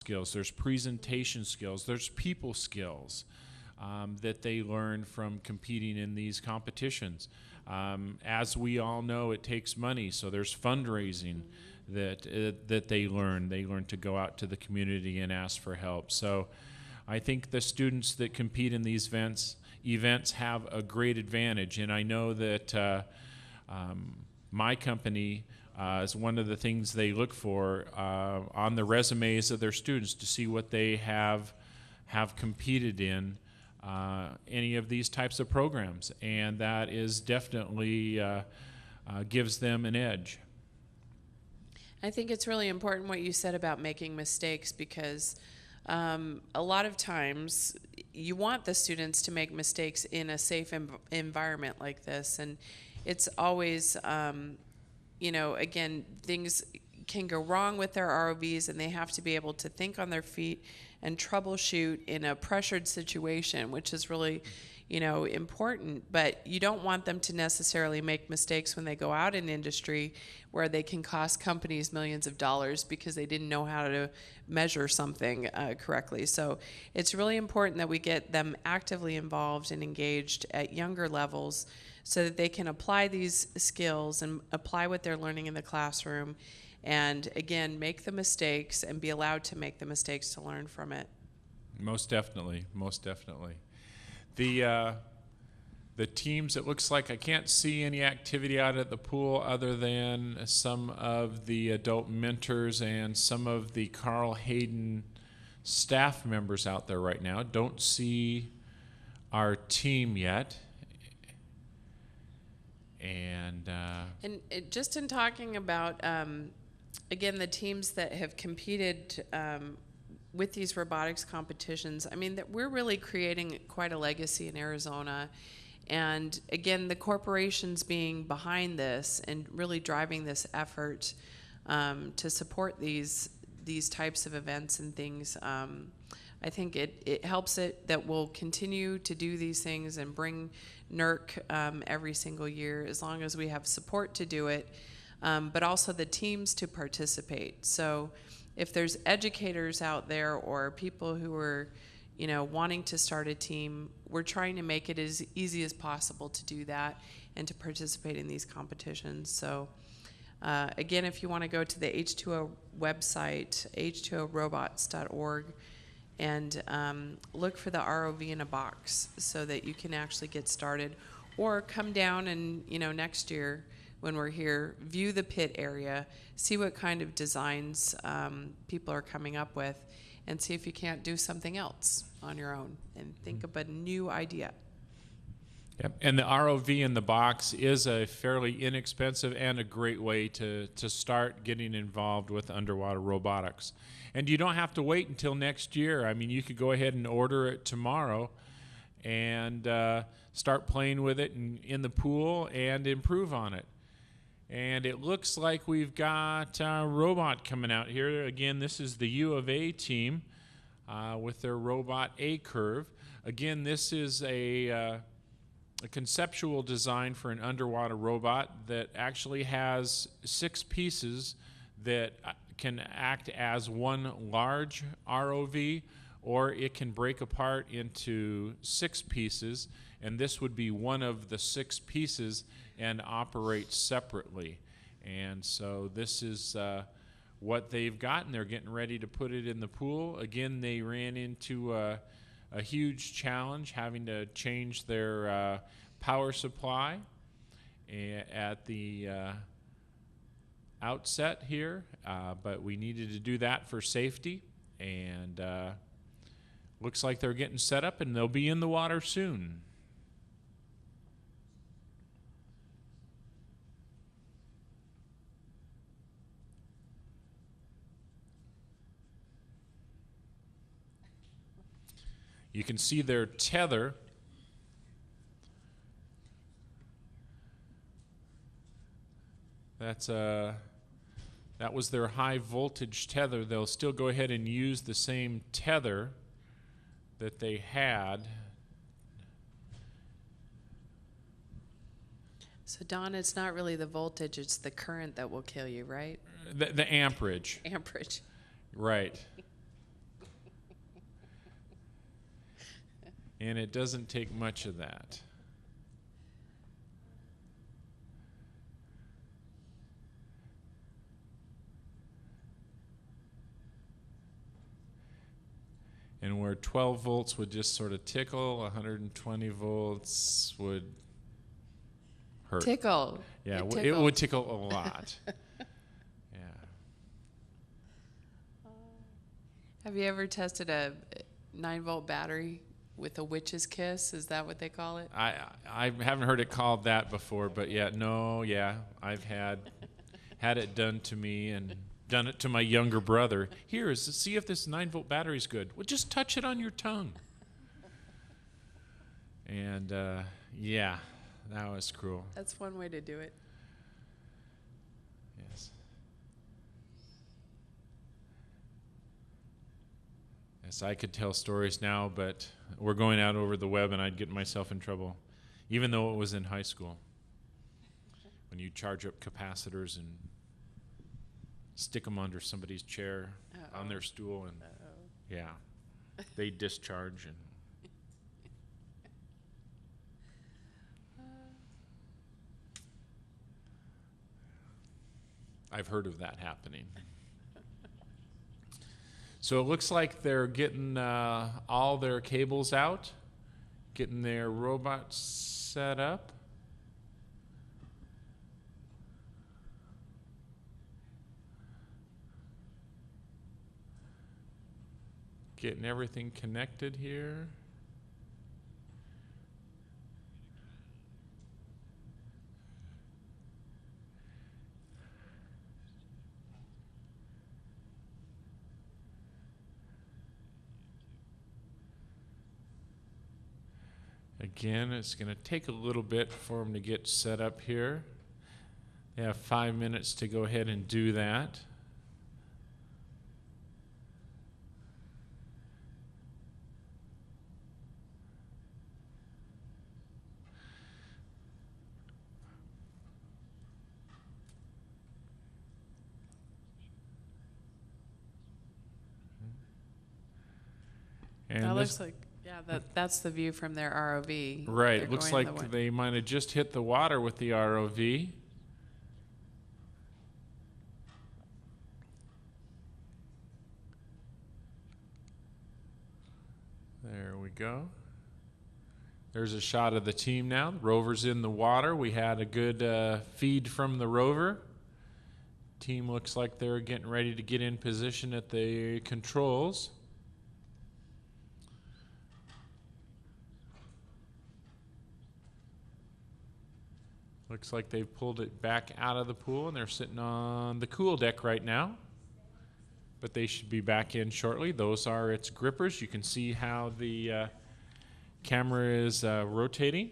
skills, there's presentation skills, there's people skills that they learn from competing in these competitions. As we all know, it takes money, so there's fundraising that they learn. They learn to go out to the community and ask for help. So I think the students that compete in these events have a great advantage, and I know that my company is one of the things they look for on the resumes of their students to see what they have competed in any of these types of programs, and that is definitely gives them an edge. I think it's really important what you said about making mistakes, because a lot of times you want the students to make mistakes in a safe environment like this, and it's always, again, things can go wrong with their ROVs, and they have to be able to think on their feet and troubleshoot in a pressured situation, which is really, important. But you don't want them to necessarily make mistakes when they go out in industry where they can cost companies millions of dollars because they didn't know how to measure something correctly. So it's really important that we get them actively involved and engaged at younger levels so that they can apply these skills and apply what they're learning in the classroom, and again, make the mistakes and be allowed to make the mistakes to learn from it. Most definitely, most definitely. The teams, it looks like I can't see any activity out at the pool other than some of the adult mentors and some of the Carl Hayden staff members out there right now. Don't see our team yet. And just in talking about, again, the teams that have competed with these robotics competitions, I mean, that we're really creating quite a legacy in Arizona. And again, the corporations being behind this and really driving this effort to support these types of events and things, I think it helps it that we'll continue to do these things and bring NURC every single year, as long as we have support to do it, but also the teams to participate. So if there's educators out there or people who are wanting to start a team, we're trying to make it as easy as possible to do that and to participate in these competitions. So again, if you want to go to the H2O website, h2orobots.org, and look for the ROV in a box so that you can actually get started, or come down and next year when we're here, view the pit area, see what kind of designs people are coming up with, and see if you can't do something else on your own and think of a new idea. Yep. And the ROV in the box is a fairly inexpensive and a great way to start getting involved with underwater robotics. And you don't have to wait until next year. I mean, you could go ahead and order it tomorrow and start playing with it in the pool and improve on it. And it looks like we've got a robot coming out here. Again, this is the U of A team with their robot A-Curve. Again, this is a conceptual design for an underwater robot that actually has 6 pieces that can act as one large ROV, or it can break apart into 6 pieces, and this would be one of the 6 pieces and operate separately. And so this is what they've got, and they're getting ready to put it in the pool. Again, they ran into a huge challenge having to change their power supply at the outset here, but we needed to do that for safety, and looks like they're getting set up and they'll be in the water soon. You can see their tether. That was their high voltage tether. They'll still go ahead and use the same tether that they had. So Don, it's not really the voltage, it's the current that will kill you, right? The amperage. Amperage. Right. And it doesn't take much of that. And where 12 volts would just sort of tickle, 120 volts would hurt. Tickle. Yeah, it tickles. would tickle a lot. Yeah. Have you ever tested a 9-volt battery with a witch's kiss? Is that what they call it? I haven't heard it called that before, but yeah, I've had it done to me and done it to my younger brother. Here, see if this 9-volt battery is good. Well, just touch it on your tongue. And yeah, that was cruel. That's one way to do it. Yes. Yes, I could tell stories now, but we're going out over the web and I'd get myself in trouble, even though it was in high school. When you charge up capacitors and stick them under somebody's chair, on their stool, and yeah, they discharge. And I've heard of that happening. So it looks like they're getting all their cables out, getting their robots set up. Getting everything connected here. Again, it's going to take a little bit for them to get set up here. They have 5 minutes to go ahead and do that. And That this, looks like, yeah, that's the view from their ROV. right, They're it looks going like the way- they might have just hit the water with the ROV. There we go. There's a shot of the team now. The rover's in the water. We had a good feed from the rover. Team looks like they're getting ready to get in position at the controls. Looks like they've pulled it back out of the pool and they're sitting on the cool deck right now. But they should be back in shortly. Those are its grippers. You can see how the camera is rotating.